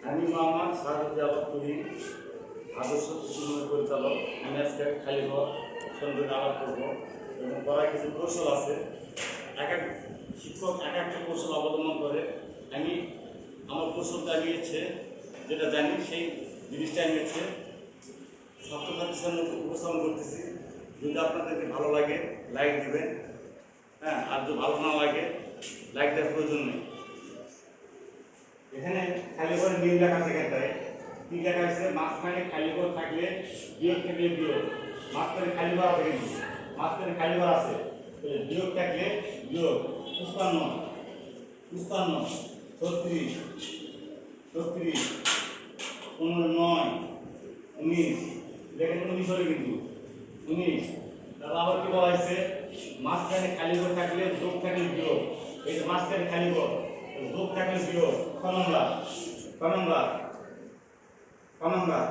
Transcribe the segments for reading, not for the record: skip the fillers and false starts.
আমি মোহাম্মদ সারুদ্দাবাদ করি আদর্শ কৃষি পরিচালক। আমি আজকে খালিঘর সম্পর্কে আলাপ করবো এবং করার কিছু কৌশল আছে। এক এক শিক্ষক এক একটা কৌশল অবলম্বন করে। আমি আমার কৌশলটা আমি যেটা জানি সেই জিনিসটা আমি ছাত্রছাত্রীর সামনে উপস্থাপন করতেছি। যদি আপনাদেরকে ভালো লাগে লাইক দেবেন, হ্যাঁ, আর যদি ভালো না লাগে লাইক দেওয়ার প্রয়োজন নেই। এখানে খালি করে নীল লেখা আছে, এখানটায় কি লেখা আছে? মাঝখানে খালি ঘর থাকলে বিয়োগ থাকলে বিয়োগ, মাঝখানে খালি ঘর আছে, কিন্তু মাঝখানে খালি ঘর আছে, বিয়োগ থাকলে বিয়োগ 55 55 36 36 9 19, দেখেন 19 হলে কিন্তু 19। তারপর আবার কি বলা হয়েছে? মাঝখানে খালি ঘর থাকলে যোগ থাকলে বিয়োগ। এই যে মাঝখানে খালি ঘর, যোগ থাকলে বিয়োগ। ক নম্বর 95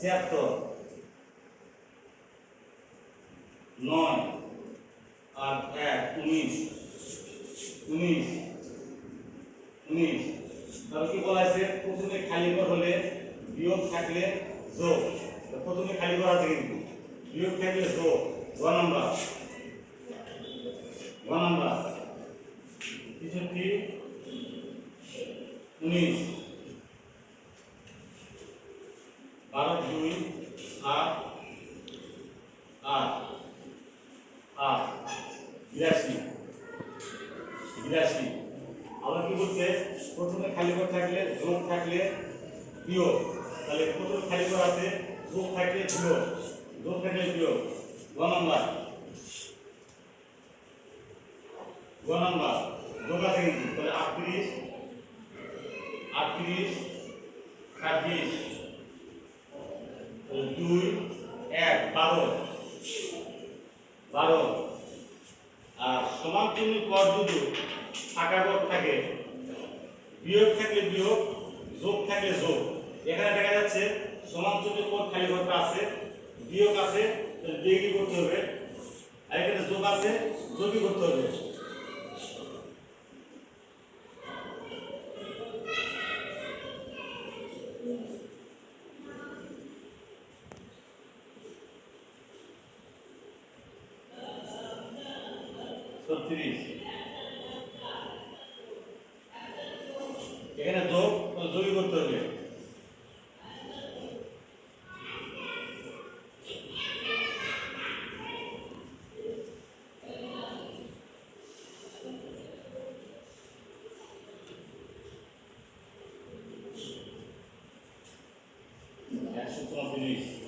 76 9 আর 1 19 19 19। তাহলে কি বলা আছে? প্রথমে খালি ঘর হলে বিয়োগ থাকলে যোগ। প্রথমে খালি ঘর আছে, কিন্তু বিয়োগ থাকলে যোগ। 1 নম্বর 63 19 12 2 8 8 8 82 82। আবার কি বলছে? প্রথমে খালি ঘর থাকলে যোগ থাকলে বিয়োগ। তাহলে প্রথমে খালি ঘর আছে, যোগ থাকলে বিয়োগ, যোগ থাকলে বিয়োগ। 1 নম্বর যোগ আছে, কিন্তু তাহলে 38 26 2 1 12 12। আর সমান্তরাল পদ যদি ফাঁকা ঘর থাকে, বিয়োগ থাকলে বিয়োগ, যোগ থাকলে যোগ। এখানে দেখা যাচ্ছে সমান্তরাল পদ খালি ঘরটা আছে, বিয়োগ আছে, বিয়োগই করতে হবে। আর এখানে যোগ আছে, যোগই করতে হবে। এখানে যোগ, যোগই করতে হবে। একশো 34